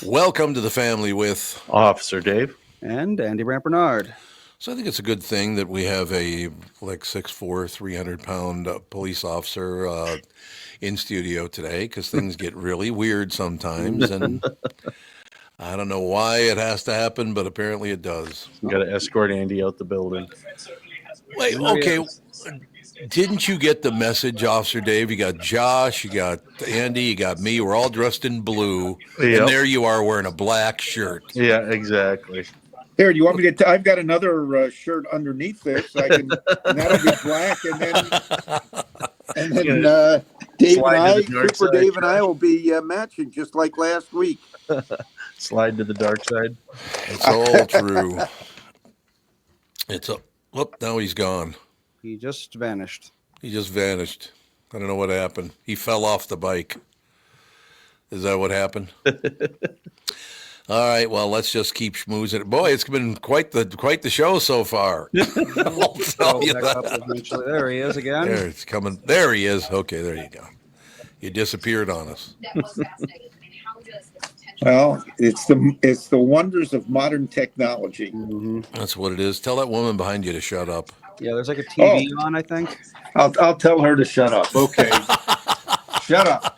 Welcome to the family with Officer Dave. And Andy Bernard. So I think it's a good thing that we have a like 6'4", 300-pound police officer in studio today because things get really weird sometimes, and I don't know why it has to happen, but apparently it does. You got to escort Andy out the building. Wait, okay. Didn't you get the message, Officer Dave? You got Josh, you got Andy, you got me. We're all dressed in blue, Yep. and there you are wearing a black shirt. Yeah, exactly. Here, do you want me to? I've got another shirt underneath this. And that'll be black, and then Dave and I, Super Dave and I, will be matching just like last week. Slide to the dark side. It's all true. Whoop! Now he's gone. He just vanished. He just vanished. I don't know what happened. He fell off the bike. Is that what happened? All right. Well, let's just keep schmoozing. Boy, it's been quite the show so far. I'll tell you that. Eventually. There he is again. There it's coming. There he is. Okay, there you go. You disappeared on us. Well, it's the wonders of modern technology. Mm-hmm. That's what it is. Tell that woman behind you to shut up. Yeah, there's like a TV on, I think. I'll tell her to shut up. Okay. Shut up.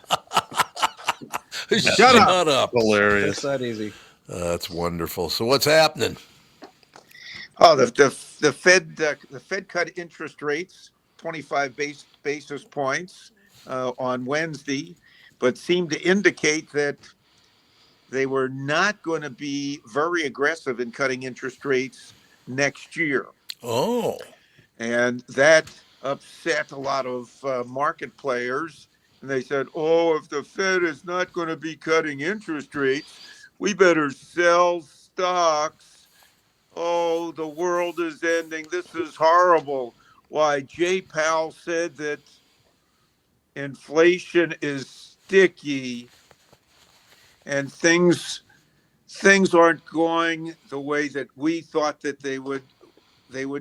Shut up. Hilarious. It's that easy. That's wonderful. So what's happening? Oh, the Fed cut interest rates 25 basis points on Wednesday, but seemed to indicate that they were not going to be very aggressive in cutting interest rates next year. Oh. And that upset a lot of market players. And they said, oh, if the Fed is not going to be cutting interest rates, we better sell stocks. Oh, the world is ending. This is horrible. Why, Jay Powell said that inflation is sticky and things aren't going the way that we thought that they would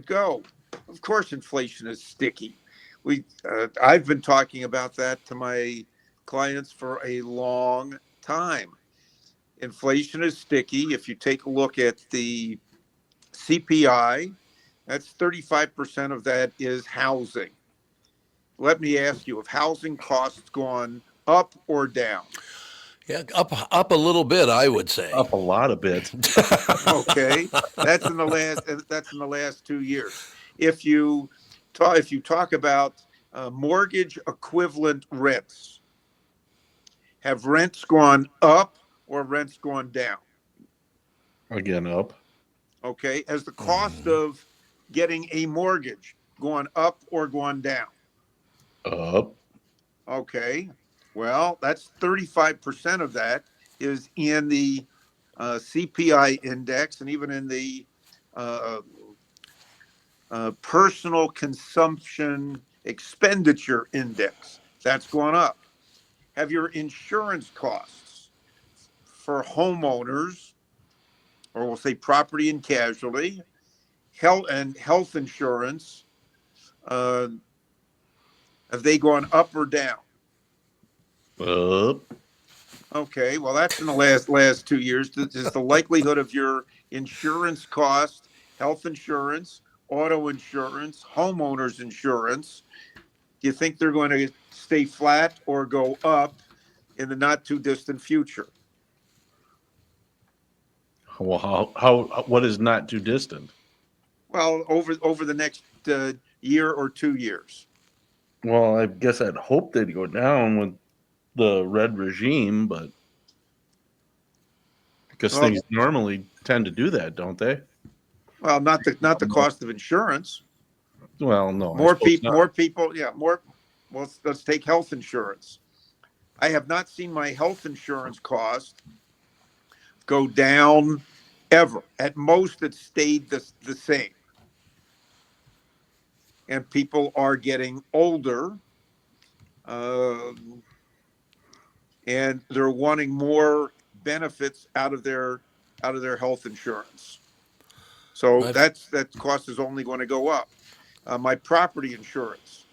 go. Of course, inflation is sticky. I've been talking about that to my clients for a long time. Inflation is sticky. If you take a look at the CPI, that's 35% of that is housing. Let me ask you, have housing costs gone up or down? Yeah, up a little bit, I would say. Up a lot of bit. Okay, that's in the last 2 years. If you talk about mortgage equivalent rents, have rents gone up or rents gone down? Again, up. Okay, has the cost of getting a mortgage gone up or gone down? Up. Okay, well, that's 35% of that is in the CPI index and even in the personal consumption expenditure index. That's gone up. Have your insurance costs for homeowners, or we'll say property and casualty, health insurance, have they gone up or down? Up. Okay, well, that's in the last 2 years. Is the likelihood of your insurance cost, health insurance, auto insurance, homeowners insurance, do you think they're going to stay flat or go up in the not too distant future? Well, what is not too distant? Well, over the next year or 2 years. Well, I guess I'd hope they'd go down with the red regime, but because things normally tend to do that, don't they? Well, not the cost of insurance. Well, no. More people. Yeah, more. Well, let's take health insurance. I have not seen my health insurance cost go down ever. At most, it stayed the same. And people are getting older, and they're wanting more benefits out of their health insurance. So that cost is only going to go up. My property insurance,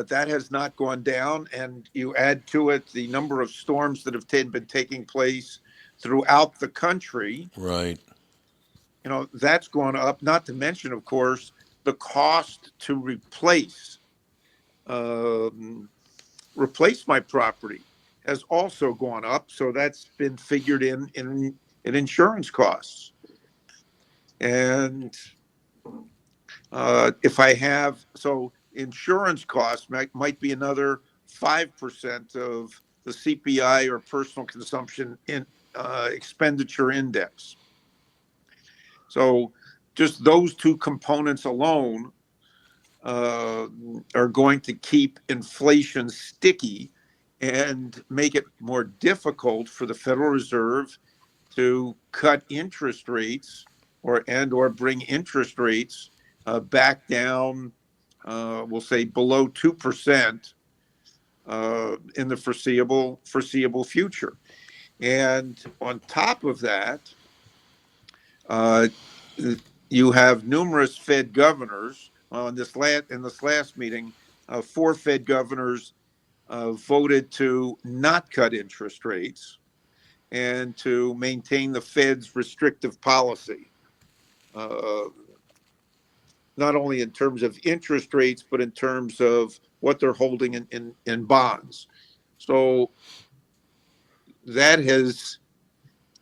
That has not gone down, and you add to it the number of storms that have been taking place throughout the country. Right. That's gone up. Not to mention, of course, the cost to um, replace my property has also gone up. So that's been figured in insurance costs. And if I have, so insurance costs might be another 5% of the CPI or personal consumption in expenditure index. So just those two components alone are going to keep inflation sticky and make it more difficult for the Federal Reserve to cut interest rates or bring interest rates back down, we'll say below 2% in the foreseeable future. And on top of that, uh, you have numerous Fed governors. In this last meeting, 4 Fed governors voted to not cut interest rates and to maintain the Fed's restrictive policy, uh, not only in terms of interest rates, but in terms of what they're holding in bonds. So that has,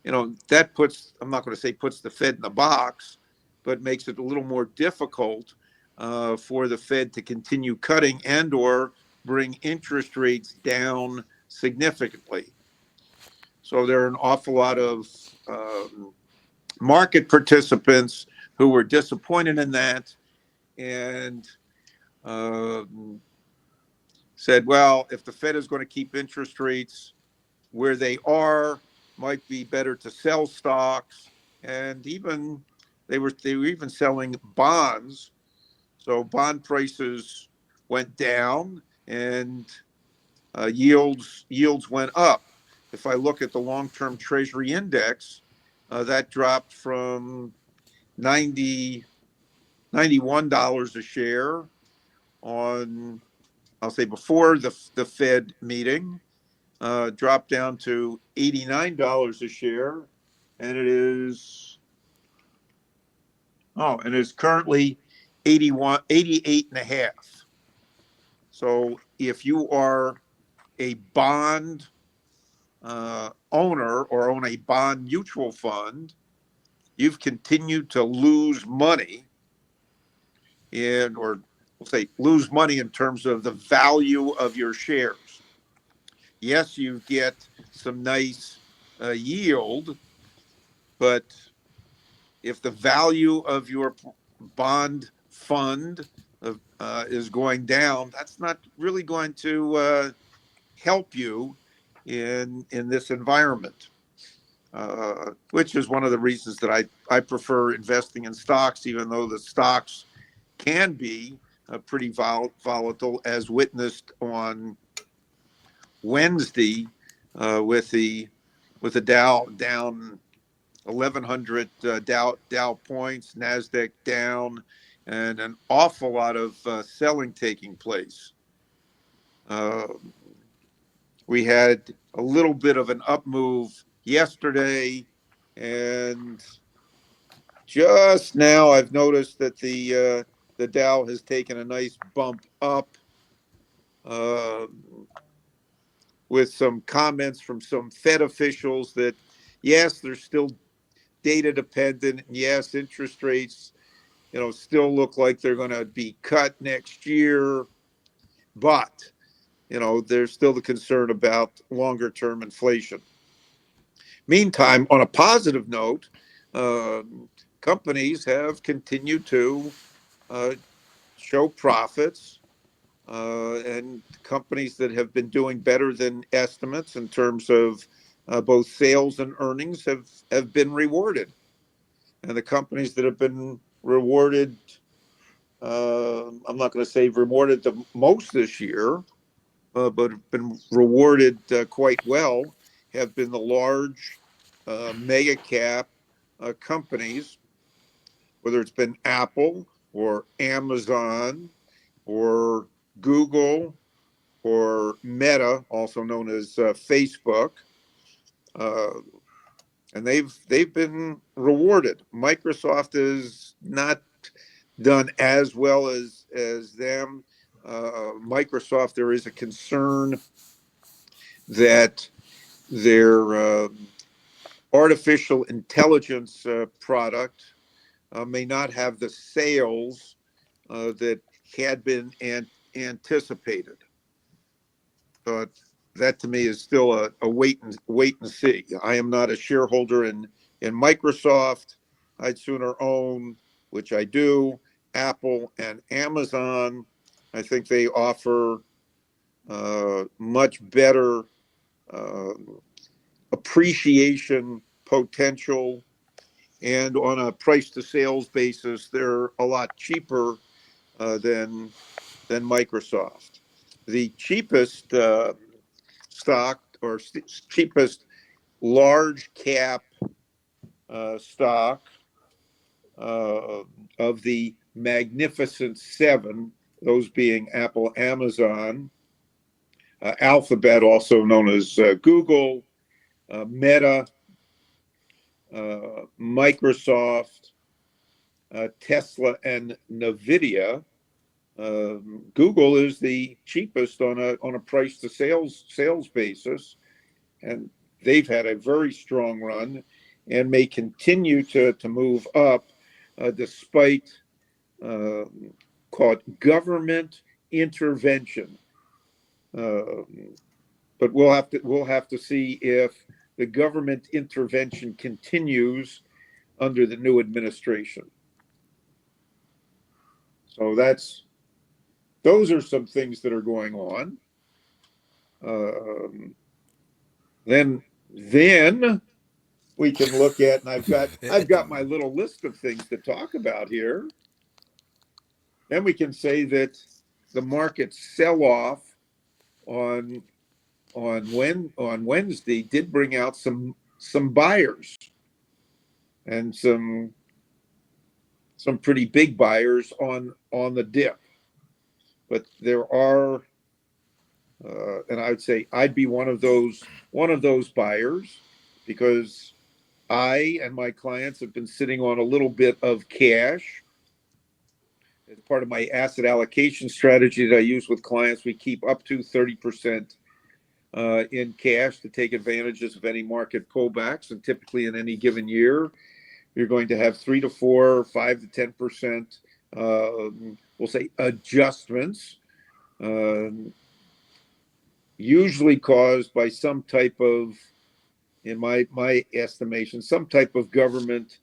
that puts, I'm not going to say puts the Fed in the box, but makes it a little more difficult for the Fed to continue cutting and or bring interest rates down significantly. So there are an awful lot of market participants who were disappointed in that and uh, said, well, if the Fed is going to keep interest rates where they are, might be better to sell stocks. And even they were even selling bonds. So bond prices went down and yields went up. If I look at the long-term Treasury index, that dropped from 91 dollars a share on, I'll say, before the Fed meeting, dropped down to $89 a share, and it is currently 88 and a half. So if you are a bond owner or own a bond mutual fund, you've continued to lose money or we'll say lose money in terms of the value of your shares. Yes, you get some nice yield, but if the value of your bond fund is going down, that's not really going to help you in this environment. Which is one of the reasons that I prefer investing in stocks, even though the stocks can be pretty volatile, as witnessed on Wednesday with the Dow down 1,100 Dow points, Nasdaq down, and an awful lot of selling taking place. Uh, we had a little bit of an up move yesterday, and just now I've noticed that the Dow has taken a nice bump up uh, with some comments from some Fed officials that yes, they're still data dependent, and yes, interest rates still look like they're going to be cut next year, but there's still the concern about longer term inflation. Meantime, on a positive note, uh, companies have continued to uh, show profits, and companies that have been doing better than estimates in terms of both sales and earnings have been rewarded. And the companies that have been rewarded, I'm not going to say rewarded the most this year, but have been rewarded quite well, have been the large mega cap companies, whether it's been Apple or Amazon or Google or Meta, also known as Facebook, uh, and they've been rewarded. Microsoft is not done as well as them. Microsoft, there is a concern that their artificial intelligence product may not have the sales that had been anticipated. But that to me is still a wait and see. I am not a shareholder in Microsoft. I'd sooner own, which I do, Apple and Amazon. I think they offer much better uh, appreciation potential, and on a price to sales basis, they're a lot cheaper than Microsoft. The cheapest stock or cheapest large cap stock uh, of the Magnificent Seven, those being Apple, Amazon, Alphabet, also known as Google, Meta, Microsoft, Tesla, and Nvidia. Google is the cheapest on a price to sales basis, and they've had a very strong run and may continue to move up despite uh, called government intervention. But we'll have to see if the government intervention continues under the new administration. So those are some things that are going on. Um, then we can look at, and I've got my little list of things to talk about here. Then we can say that the market sell off on on Wednesday did bring out some buyers and some pretty big buyers on the dip. But there are, and I'd say I'd be one of those buyers, because I and my clients have been sitting on a little bit of cash. As part of my asset allocation strategy that I use with clients, we keep up to 30% in cash to take advantages of any market pullbacks. And typically in any given year, you're going to have 3 to 4, 5 to 10%, we'll say, adjustments, usually caused by some type of, in my estimation, some type of government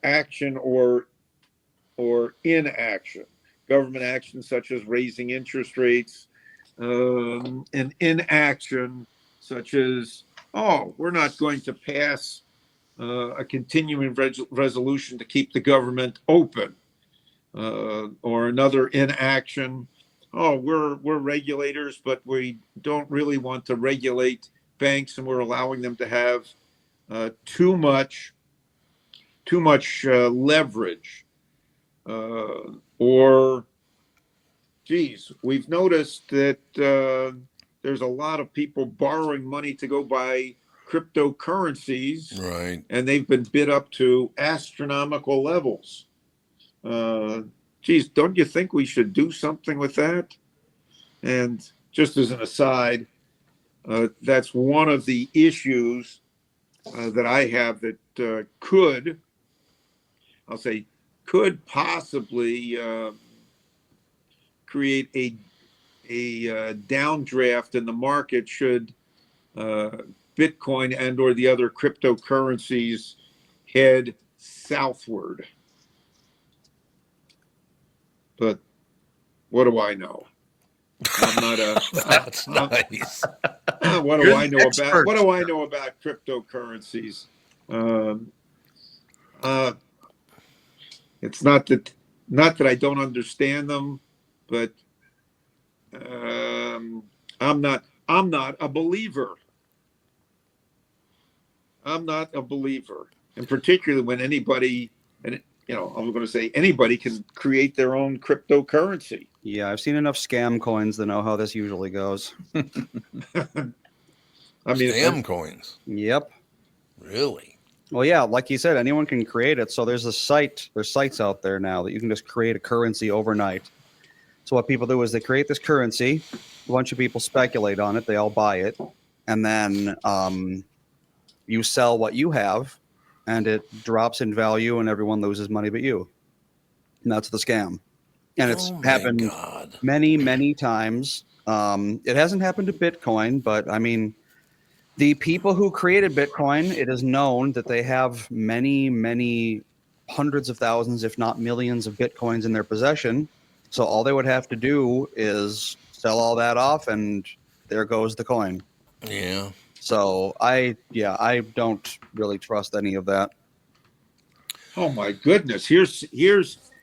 action or inaction. Government action such as raising interest rates, and inaction such as, oh, we're not going to pass a continuing resolution to keep the government open, or another inaction. Oh, we're regulators, but we don't really want to regulate banks, and we're allowing them to have too much leverage, or geez, we've noticed that there's a lot of people borrowing money to go buy cryptocurrencies, Right. and they've been bid up to astronomical levels. Uh, Geez, don't you think we should do something with that? And just as an aside, that's one of the issues that I have that I'll say, could possibly create a downdraft in the market should uh, Bitcoin and or the other cryptocurrencies head southward. But what do I know? I'm not a. That's nice. What do You're I the know about? expert. What do I know about cryptocurrencies? Um, uh, it's not that I don't understand them, but I'm not a believer. I'm not a believer, and particularly when anybody, and I'm going to say anybody can create their own cryptocurrency. Yeah, I've seen enough scam coins to know how this usually goes. I mean, Scam coins. Yep. Really? Well, yeah, like you said, anyone can create it. So there's sites out there now that you can just create a currency overnight. So what people do is they create this currency, a bunch of people speculate on it, they all buy it, and then you sell what you have, and it drops in value, and everyone loses money but you. And that's the scam. And it's Oh my happened God. many, many times. It hasn't happened to Bitcoin, but I mean, the people who created Bitcoin, it is known that they have many, many hundreds of thousands, if not millions, of Bitcoins in their possession. So all they would have to do is sell all that off, and there goes the coin. Yeah. So I don't really trust any of that. oh my goodness, here's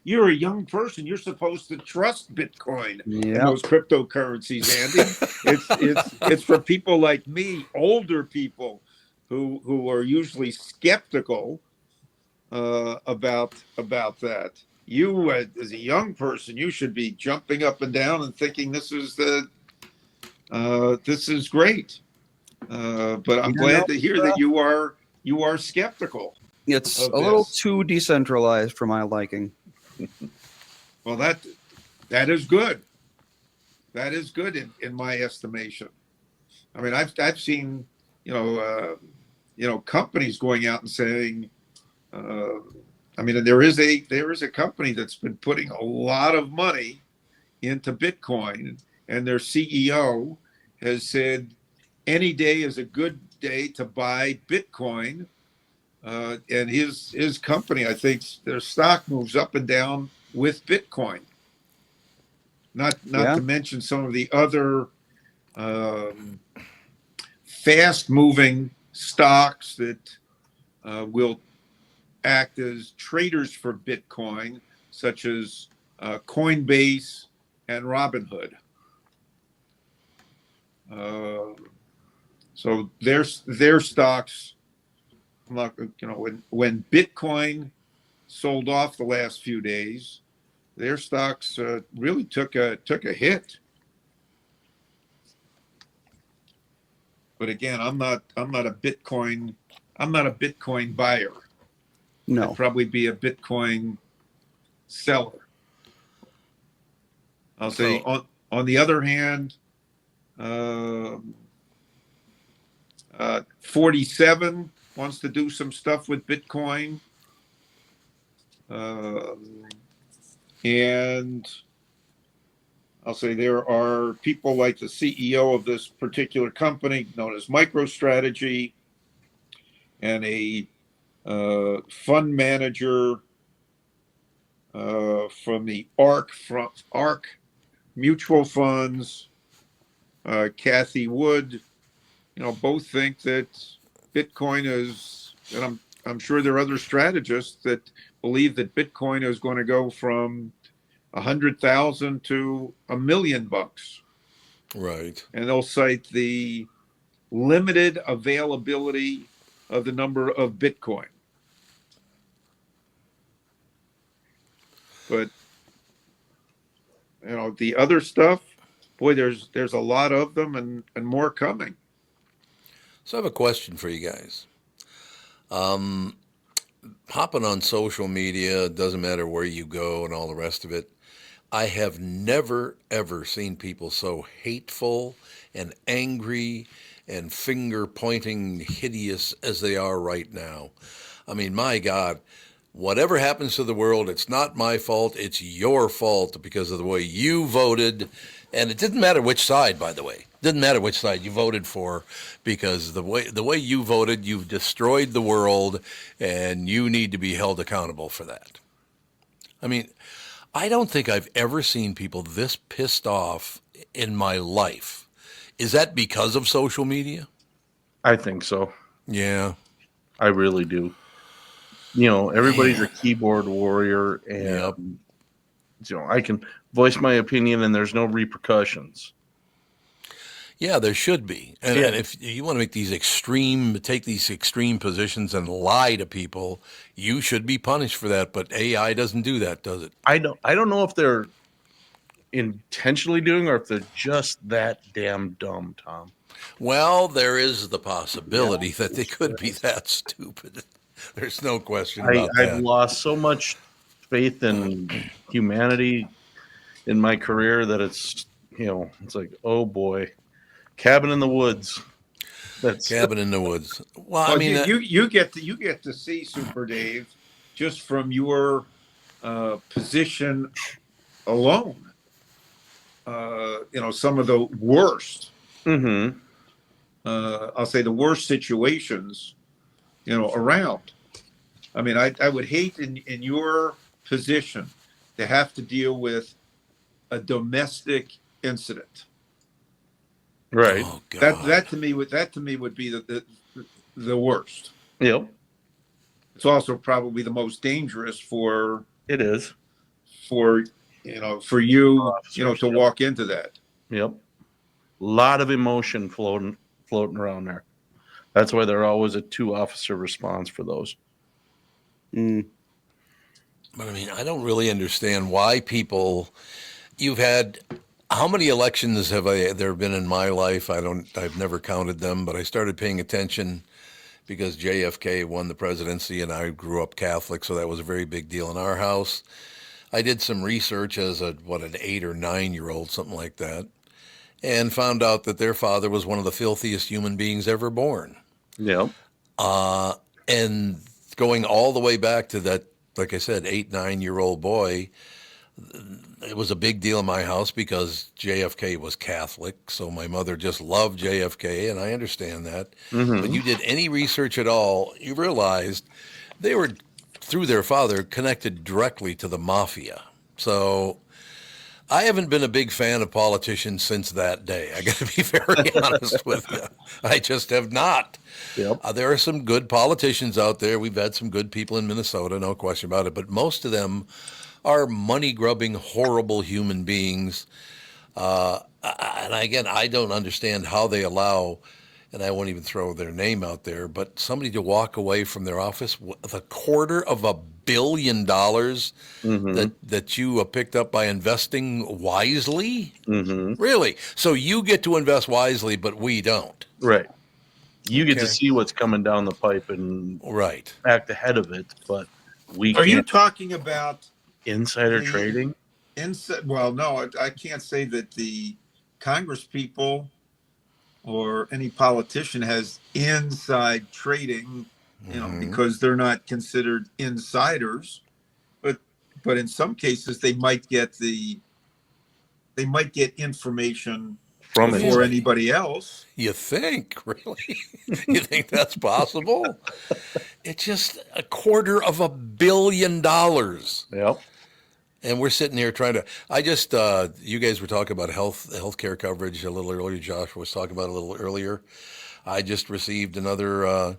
you're a young person. You're supposed to trust Bitcoin and Yeah. those cryptocurrencies, Andy. It's for people like me, older people who are usually skeptical about that. You, as a young person, you should be jumping up and down and thinking this is great. But I'm Yeah, no, glad to hear that you are skeptical it's of a little this. too decentralized for my liking. Well, that is good. That is good in my estimation. I mean, I've seen companies going out and saying, I mean, there is a company that's been putting a lot of money into Bitcoin, and their CEO has said any day is a good day to buy Bitcoin. And his company, I think their stock moves up and down with Bitcoin. Not Yeah. to mention some of the other fast moving stocks that will act as traders for Bitcoin, such as Coinbase and Robinhood. So their stocks, when Bitcoin sold off the last few days, their stocks really took a hit. But again, I'm not a Bitcoin buyer. No. I'd probably be a Bitcoin seller. I'll say on the other hand, 47 wants to do some stuff with Bitcoin. And I'll say there are people like the CEO of this particular company known as MicroStrategy and a fund manager from the ARC mutual funds, Kathy Wood, both think that Bitcoin is, and I'm sure there are other strategists that believe that Bitcoin is going to go from 100,000 to $1 million. Right. And they'll cite the limited availability of the number of Bitcoin. But the other stuff, boy, there's a lot of them and more coming. So I have a question for you guys. Hopping on social media, doesn't matter where you go and all the rest of it. I have never, ever seen people so hateful and angry and finger pointing hideous as they are right now. I mean, my God, whatever happens to the world, it's not my fault. It's your fault because of the way you voted. And it didn't matter which side, by the way. Didn't matter which side you voted for, because the way you voted, you've destroyed the world, and you need to be held accountable for that. I mean, I don't think I've ever seen people this pissed off in my life. Is that because of social media? I think so. Yeah. I really do. Everybody's a keyboard warrior, Yep. and I can voice my opinion, and there's no repercussions. Yeah, there should be. And, Yeah. and if you want to take these extreme positions and lie to people, you should be punished for that. But AI doesn't do that, does it? I don't know if they're intentionally doing or if they're just that damn dumb, Tom. Well, there is the possibility Yeah, that they sure could be is. that stupid. There's no question I, about I've that. lost so much faith in humanity in my career that it's like, oh boy, cabin in the woods. That's Cabin in the woods. Well, I Well, mean, you get to see Super Dave just from your position alone. Some of the worst. mm-hmm. I'll say the worst situations. Around. I mean, I would hate in your position to have to deal with a domestic incident. Right. oh That God. that to me would be the worst. Yep. It's also probably the most dangerous It is. for for you Officers. to walk into that. Yep. A lot of emotion floating around there. That's why they're always a 2 officer response for those. Mm. But I mean, I don't really understand why people. You've had how many elections have there been in my life? I've never counted them, but I started paying attention because JFK won the presidency, and I grew up Catholic, so that was a very big deal in our house. I did some research as an 8 or 9 year old, something like that, and found out that their father was one of the filthiest human beings ever born. Yep. And going all the way back to that, like I said, 8, 9 year old boy, it was a big deal in my house because JFK was Catholic. So my mother just loved JFK, and I understand that. But Mm-hmm. you did any research at all, you realized they were, through their father, connected directly to the mafia. So I haven't been a big fan of politicians since that day. I got to be very honest with you. I just have not. Yep. There are some good politicians out there. We've had some good people in Minnesota, no question about it. But most of them are money grubbing, horrible human beings. And again, I don't understand how they allow, and I won't even throw their name out there, but somebody to walk away from their office with $250 million Mm-hmm. that you picked up by investing wisely? Mm-hmm. Really? So you get to invest wisely, but we don't. Right. You get to Okay. see what's coming down the pipe and Right. act ahead of it, but we Are you can't. talking about Insider the trading. inside? Well, no, I can't say that the Congress people or any politician has inside trading, Hmm. because they're not considered insiders. But in some cases, they might get information From before inside. Really? anybody else. You think? Really? You think that's possible? It's just $250 million. Yep. And we're sitting here trying to. You guys were talking about healthcare coverage a little earlier. Josh was talking about it a little earlier. I just received another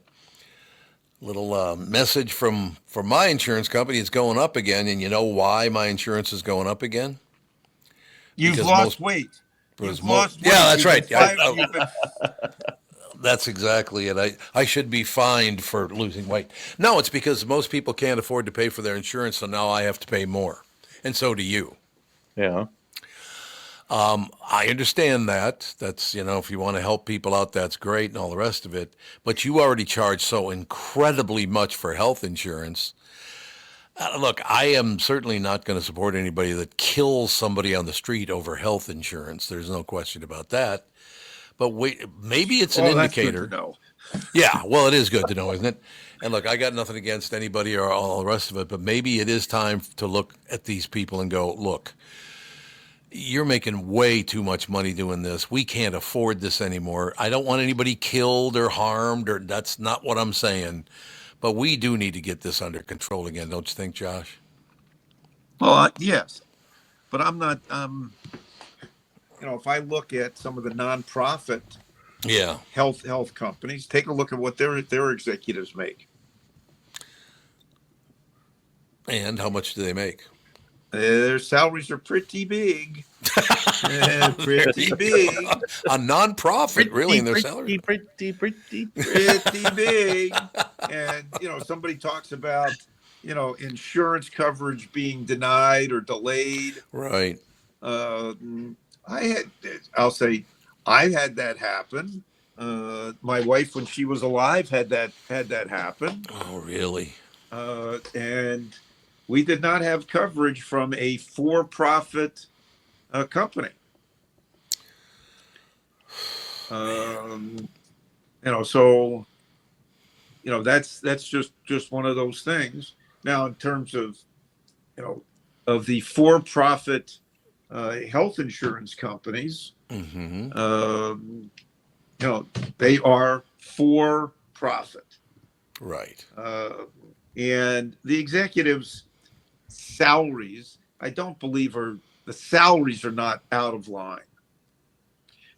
little message from my insurance company. It's going up again, and you know why my insurance is going up again? You've Because lost weight. because You've lost weight. yeah, that's You've been right. fired. You've been That's exactly it. I should be fined for losing weight. No, it's because most people can't afford to pay for their insurance, so now I have to pay more, and so do you. Yeah. I understand that. That's, if you want to help people out, that's great and all the rest of it. But you already charge so incredibly much for health insurance. Look, I am certainly not going to support anybody that kills somebody on the street over health insurance. There's no question about that. But wait, maybe it's an oh, that's good to indicator. know. Yeah, well, it is good to know, isn't it? And look, I got nothing against anybody or all the rest of it, but maybe it is time to look at these people and go, look, you're making way too much money doing this. We can't afford this anymore. I don't want anybody killed or harmed, or that's not what I'm saying. But we do need to get this under control again, don't you think, Josh? Well, yes, but I'm not. If I look at some of the nonprofit Yeah. health companies, take a look at what their executives make. And how much do they make? Their salaries are pretty big. Pretty big. A nonprofit, really, in their salary. Pretty big. And, somebody talks about, insurance coverage being denied or delayed. Right. Uh, I had, I'll say, I had that happen. My wife, when she was alive, had that happen. Oh, really? And we did not have coverage from a for-profit company. So that's just one of those things. Now, in terms of you know of the for-profit health insurance companies, Mm-hmm. they are for profit, Right. and the executives' salaries, I don't believe the salaries are not out of line,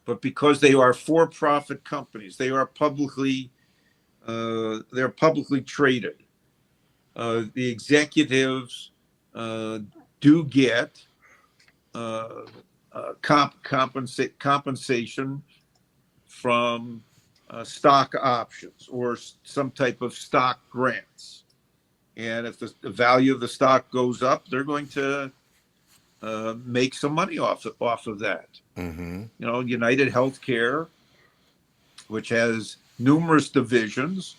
but because they are for-profit companies, they're publicly traded. The executives uh, do get compensation from stock options or some type of stock grants. And if the value of the stock goes up, they're going to make some money off of that. Mm-hmm. United Healthcare, which has numerous divisions,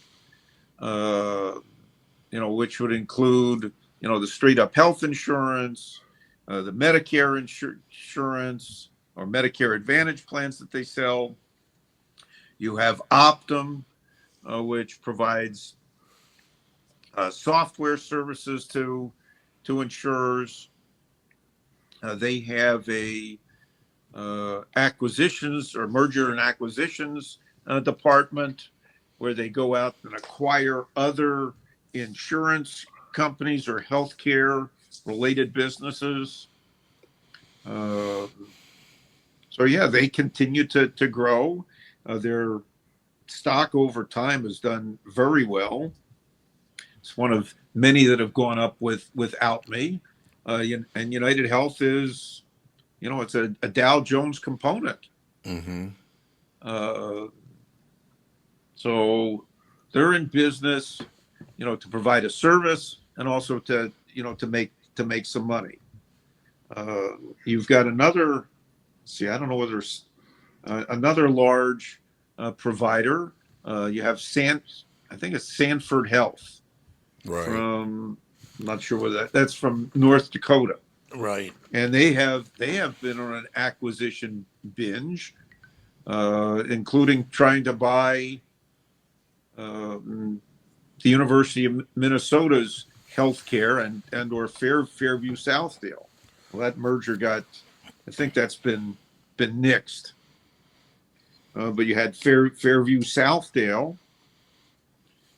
uh, which would include, the straight up health insurance, the Medicare insurance or Medicare Advantage plans that they sell. You have Optum, which provides software services to insurers. They have a acquisitions or merger and acquisitions department where they go out and acquire other insurance companies or healthcare related businesses. Uh, so yeah, they continue to grow. Their stock over time has done very well. It's one of many that have gone up without me. And United Health is, it's a Dow Jones component. Mm-hmm. Uh, so they're in business, to provide a service and also to make some money. Uh, you've got another. See, I don't know whether it's another large provider. You have I think it's Sanford Health Right. from. I'm not sure whether that's from North Dakota, Right. and they have been on an acquisition binge, including trying to buy the University of Minnesota's healthcare and or Fairview Southdale. Well, that merger I think that's been nixed. But you had Fairview Southdale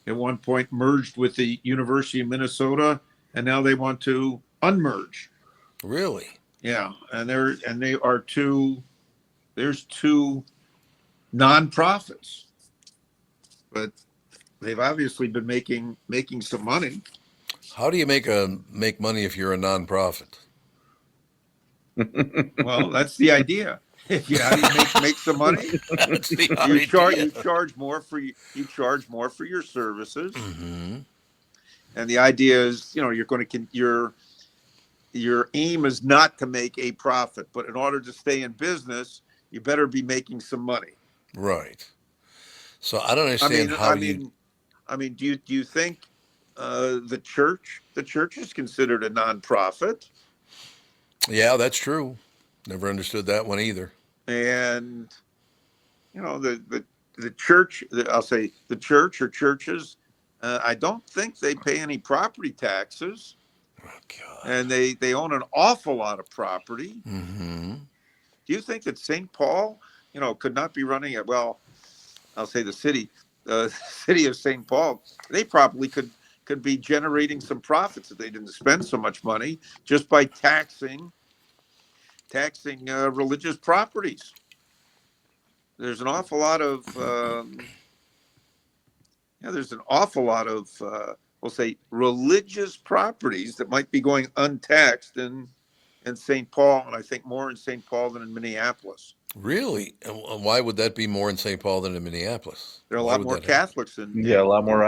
at one point merged with the University of Minnesota, and now they want to unmerge. Really? Yeah, and they are two. There's two nonprofits, but they've obviously been making some money. How do you make money if you're a nonprofit? Well, that's the idea. How do you make some money? That's the You charge idea. you charge more for your services, Mm-hmm. and the idea is, you're going to your aim is not to make a profit, but in order to stay in business, you better be making some money. Right. So I don't I understand mean, how I you. mean, do you think the church is considered a nonprofit? Yeah, that's true. Never understood that one either. And the church, I'll say the church or churches, I don't think they pay any property taxes, Oh God. and they own an awful lot of property. Mm-hmm. Do you think that St. Paul, could not be running it? Well, I'll say the city, city of St. Paul, they probably could be generating some profits if they didn't spend so much money just by taxing religious properties. There's an awful lot of we'll say, religious properties that might be going untaxed in St. Paul, and I think more in St. Paul than in Minneapolis. Really? And why would that be more in St. Paul than in Minneapolis? There are a Why lot would more that happen? Catholics Yeah, a lot more.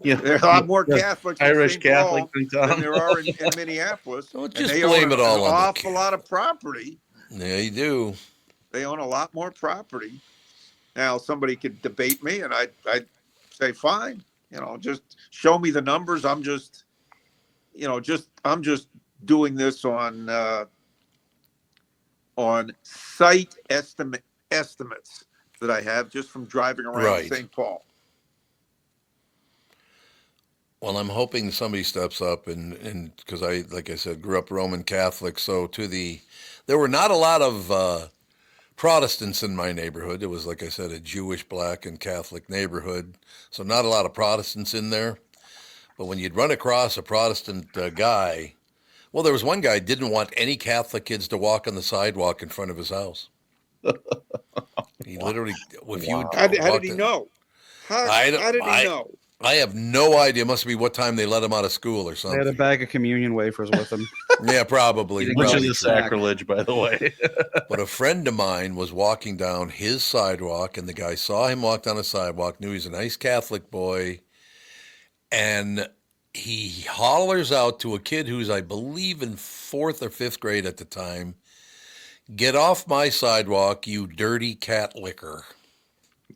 there are a lot more Yeah, Catholics in Irish St. Catholic Paul in than town. there are in Minneapolis, Well, and just they own blame it an all on the awful lot of property. Yeah, you do. They own a lot more property. Now, somebody could debate me, and I'd say, fine, just show me the numbers. I'm just doing this on site estimates that I have just from driving around Right. St. Paul. Well, I'm hoping somebody steps up and because like I said, grew up Roman Catholic. So there were not a lot of Protestants in my neighborhood. It was, like I said, a Jewish, black, and Catholic neighborhood. So not a lot of Protestants in there. But when you'd run across a Protestant guy, well, there was one guy didn't want any Catholic kids to walk on the sidewalk in front of his house. He literally, if you Wow. How did walked he it, know? I, How did he I, know? I have no idea. It must be what time they let him out of school or They had a something. bag of communion wafers with them. Yeah, probably. Eating Which Probably is a snack. sacrilege, by the way. But a friend of mine was walking down his sidewalk, and the guy saw him walk down the sidewalk, knew he's a nice Catholic boy, and he hollers out to a kid who's, I believe, in fourth or fifth grade at the time, "Get off my sidewalk, you dirty cat licker."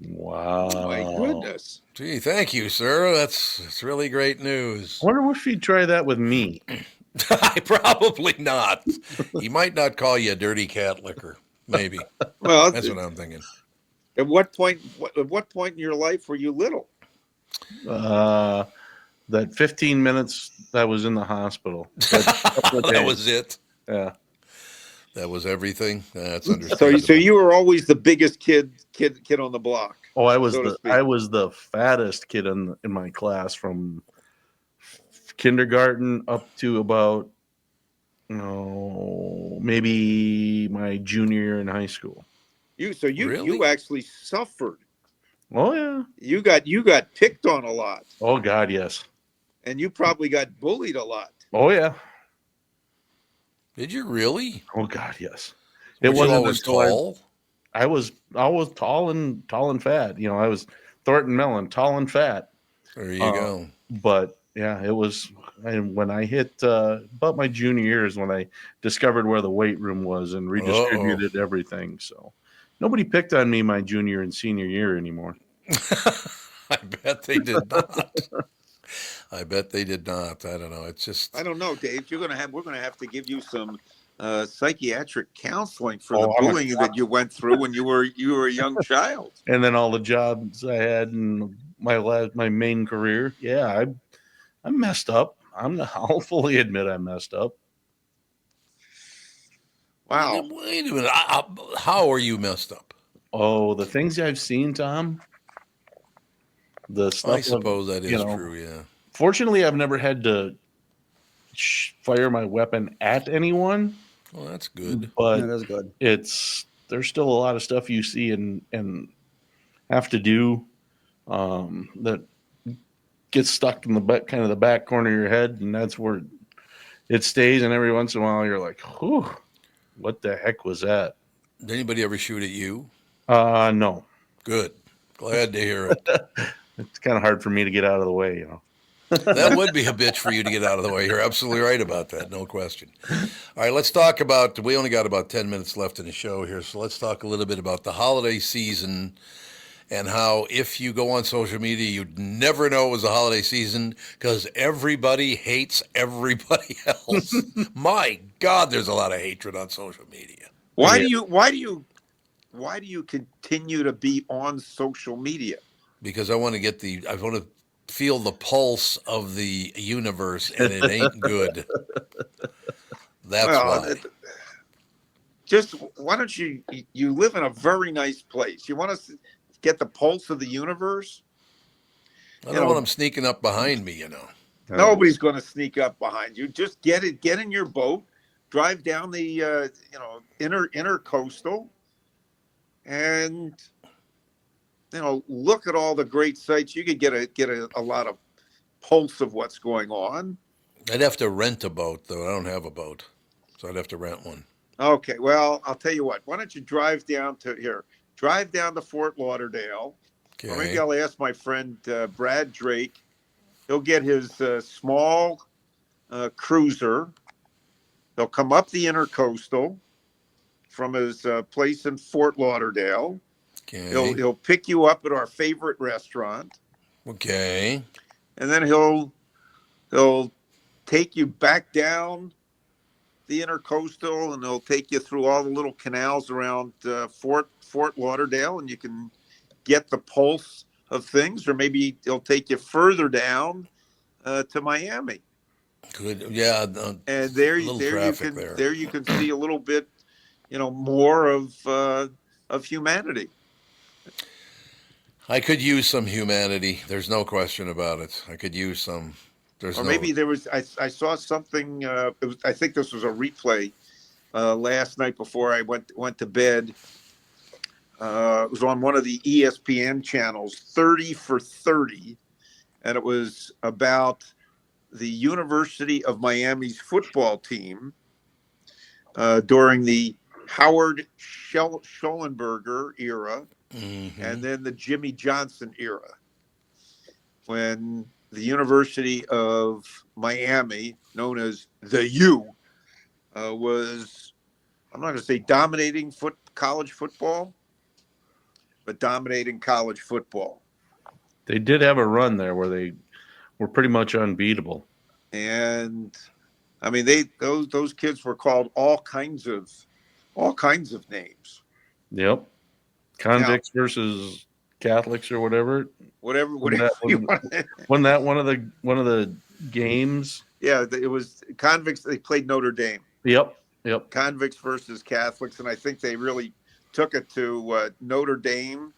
Wow. Oh my goodness! Gee, thank you, sir. That's really great news. I wonder if he'd try that with me. Probably not. He might not call you a dirty cat licker. Maybe. Well, That's what I'm thinking. at what point? At what point in your life were you little? That 15 minutes I was in the hospital. That was it. Yeah. That was everything. That's So, understandable. so you were always the biggest kid on the block. Oh, I was So to speak. I was the fattest kid in my class from kindergarten up to about maybe my junior year in high school. You Really? actually suffered. Oh yeah. You got picked on a lot, Oh God, yes. and you probably got bullied a lot. Oh yeah. Did you really? Oh God, yes. Were It you wasn't always until tall? I was tall and fat. I was Thornton Mellon, tall and fat. There you go. But yeah, it was. And when I hit about my junior year is when I discovered where the weight room was and redistributed everything. So nobody picked on me my junior and senior year anymore. I bet they did not. I bet they did not. I don't know. It's just I don't know, Dave. We're gonna have to give you some psychiatric counseling for Oh, the I'm a bullying that you went through when you were a young child. And then all the jobs I had in my main career. Yeah, I messed up. I'll fully admit I messed up. Wow. Wait a minute. How are you messed up? Oh, the things I've seen, Tom. The stuff. I suppose that is true. Yeah. Fortunately, I've never had to fire my weapon at anyone. Well, that's good. But That is good. there's still a lot of stuff you see and have to do that gets stuck in the back corner of your head, and that's where it stays. And every once in a while, you're like, "Whew, what the heck was that?" Did anybody ever shoot at you? No. Good. Glad to hear it. It's kind of hard for me to get out of the way, That would be a bitch for you to get out of the way. You're absolutely right about that. No question. All right, let's talk about, we only got about 10 minutes left in the show here, so let's talk a little bit about the holiday season and how if you go on social media, you'd never know it was a holiday season because everybody hates everybody else. My God, there's a lot of hatred on social media. Why do you continue to be on social media? Because I want to feel the pulse of the universe, and it ain't good. That's why. Just why don't you live in a very nice place? You want to get the pulse of the universe? I don't want them sneaking up behind me, Nobody's going to sneak up behind you. Just get in your boat, drive down the intercoastal, and look at all the great sights. You could get a lot of pulse of what's going on. I'd have to rent a boat, though. I don't have a boat, so I'd have to rent one. Okay, well, I'll tell you what. Why don't you drive down to here? Drive down to Fort Lauderdale, or maybe Okay. I'll ask my friend Brad Drake. He'll get his small cruiser. He'll come up the intercoastal from his place in Fort Lauderdale. Okay. He'll pick you up at our favorite restaurant, Okay. and then he'll take you back down the intercoastal, and he'll take you through all the little canals around Fort Lauderdale, and you can get the pulse of things. Or maybe he'll take you further down to Miami, Good. Yeah. and A little traffic there. there you can see a little bit, more of humanity. I could use some humanity. There's no question about it. I could use some. There's Or no. maybe there was I saw something. I think this was a replay last night before I went to bed. It was on one of the ESPN channels, 30 for 30, and it was about the University of Miami's football team during the Howard Schollenberger era and then the Jimmy Johnson era, when the University of Miami, known as the U, was, I'm not going to say dominating college football, but dominating college football. They did have a run there where they were pretty much unbeatable. And I mean, those kids were called all kinds of names. Yep. Convicts versus Catholics or whatever. Whatever Wasn't you want. that one of the games? Yeah, it was convicts. They played Notre Dame. Yep. Convicts versus Catholics, and I think they really took it to Notre Dame.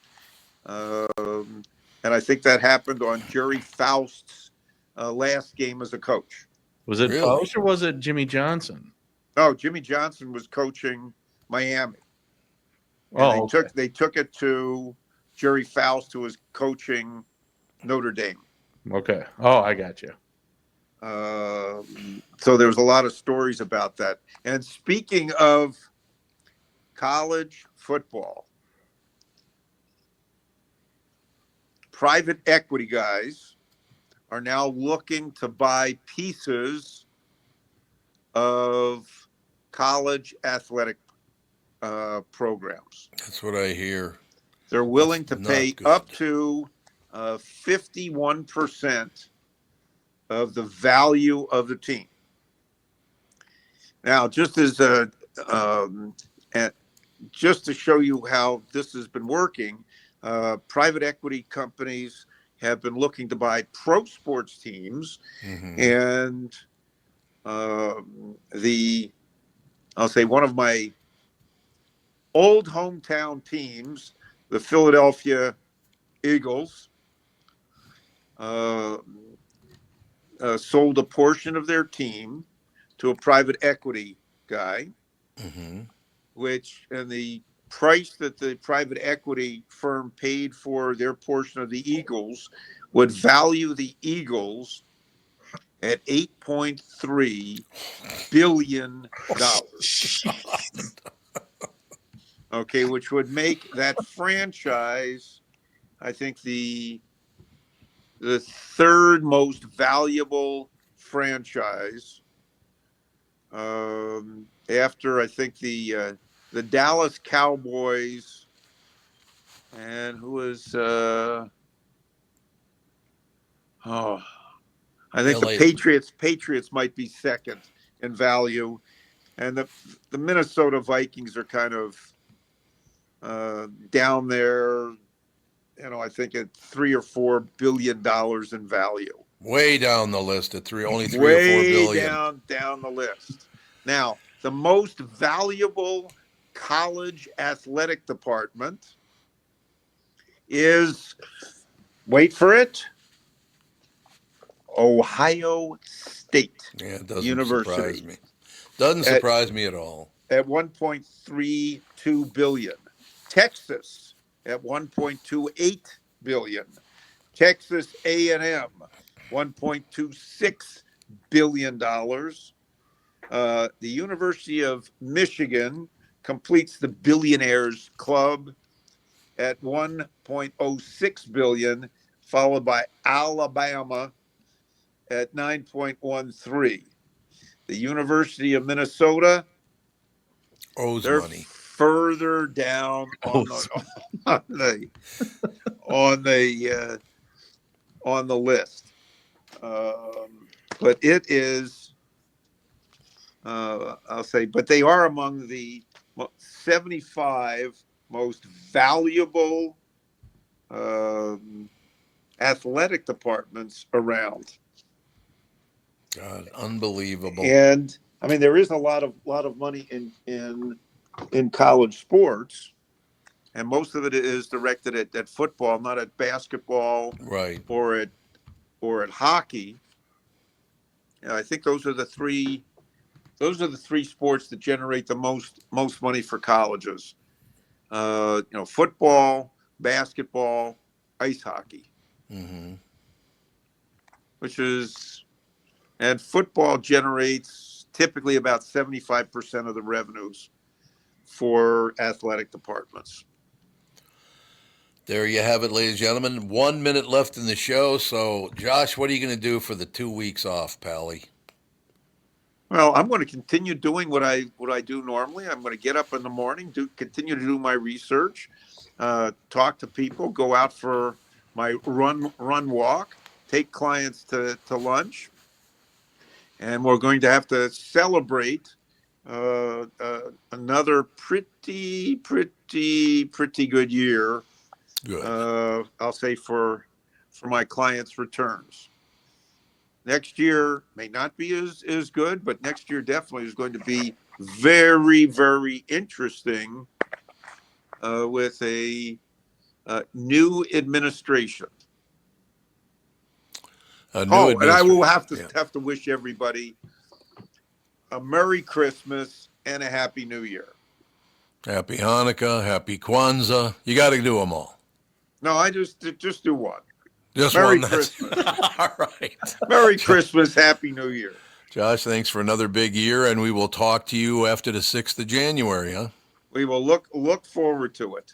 And I think that happened on Jerry Faust's last game as a coach. Was it Really? Faust or was it Jimmy Johnson? No, Jimmy Johnson was coaching Miami. And Oh, they took it to Jerry Faust, who was coaching Notre Dame. okay. Oh, I got you. So there was a lot of stories about that. And speaking of college football, private equity guys are now looking to buy pieces of college athletic programs. That's what I hear. They're willing That's to pay not good. up to 51% of the value of the team. Now, just as just to show you how this has been working, private equity companies have been looking to buy pro sports teams, and I'll say one of my old hometown teams, the Philadelphia Eagles, sold a portion of their team to a private equity guy, and the price that the private equity firm paid for their portion of the Eagles would value the Eagles at $8.3 billion. Okay, which would make that franchise, I think, the third most valuable franchise, after I think the Dallas Cowboys, and who was I think LA. the Patriots might be second in value, and the Minnesota Vikings are kind of down there. I think at $3 or $4 billion in value. Way down the list at only 3 or 4 billion. Down the list. Now, the most valuable college athletic department is, wait for it, Ohio State Yeah, it doesn't University. surprise me. Doesn't surprise me at all. At $1.32 billion. Texas at $1.28 billion. Texas A&M $1.26 billion. The University of Michigan completes the Billionaires Club at 1.06 billion, followed by Alabama at 9.13. The University of Minnesota, Owes they're money. further down on the list. But it is, I'll say, but they are among the 75 most valuable athletic departments around. God, unbelievable. And I mean, there is a lot of money in college sports, and most of it is directed at football, not at basketball, Right. or at hockey. And I think those are the three sports that generate the most money for colleges. Football, basketball, ice hockey, Mm-hmm. and football generates typically about 75% of the revenues for athletic departments. There you have it, ladies and gentlemen. 1 minute left in the show. So, Josh, what are you going to do for the 2 weeks off, Pally? Well, I'm going to continue doing what I do normally. I'm going to get up in the morning, continue to do my research, talk to people, go out for my run walk, take clients to lunch, and we're going to have to celebrate another pretty good year. Good. I'll say for my clients' returns. Next year may not be as good, but next year definitely is going to be very interesting with a new administration. And I will have to wish everybody a Merry Christmas and a Happy New Year. Happy Hanukkah, Happy Kwanzaa. You got to do them all. No, I just do one. Just Merry one. Christmas. All right. Merry Christmas, Happy New Year. Josh, thanks for another big year, and we will talk to you after the 6th of January, huh? We will look forward to it.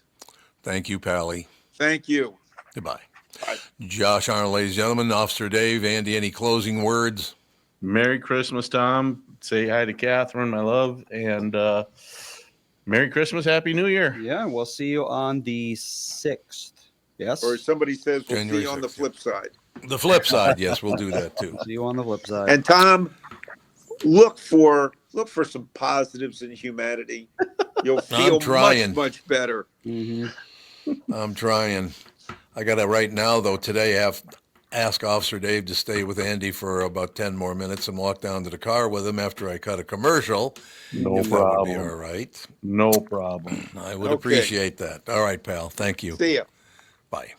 Thank you, Pally. Thank you. Goodbye. Bye. Josh Arnold, ladies and gentlemen. Officer Dave, Andy, any closing words? Merry Christmas, Tom. Say hi to Catherine, my love, and Merry Christmas, Happy New Year. Yeah, we'll see you on the 6th. Yes? Or somebody says we'll January see you on the 6th, flip side. The flip side, yes, we'll do that too. See you on the flip side. And Tom, look for some positives in humanity. You'll feel much better. Mm-hmm. I'm trying. I got to right now, though, today ask Officer Dave to stay with Andy for about 10 more minutes and walk down to the car with him after I cut a commercial. No if problem. That would be all right. No problem. I would appreciate that. All right, pal. Thank you. See ya. Bye.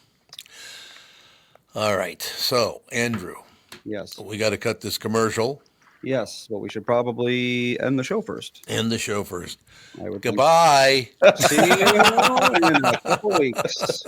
All right. So, Andrew. Yes. We got to cut this commercial. Yes, but we should probably end the show first. End the show first. I would Goodbye. See you in a couple weeks.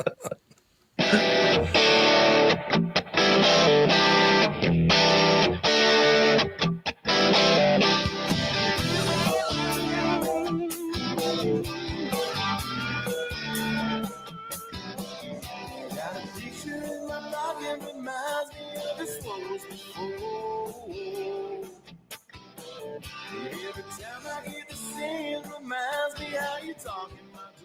Every time I hear the same reminds me how you talking about